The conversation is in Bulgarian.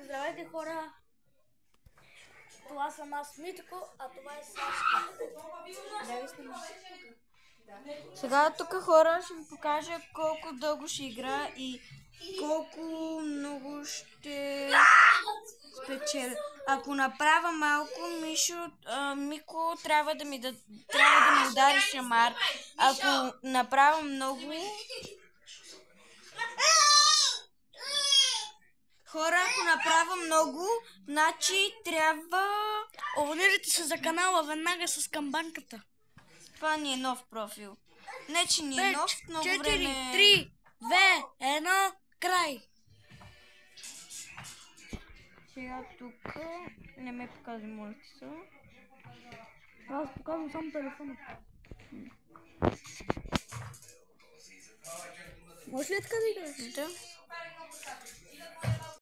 Здравейте, хора! Това съм аз, Митко, а това е Сашка. Сега тук, хора, ще ви покажа колко дълго ще игра и колко много ще спечеля. Ако направя малко, Мико трябва да ми удари шамар. Ако направя много... Хора, ако направя много, значи трябва... Абонирайте се за канала веднага с камбанката. Това ни е нов профил. Не, че ни е нов, много 4, време... 3, 2, 1, край! Сега тук не ме показва монетица. Аз показвам само телефона. Може ли така да играеш? Да.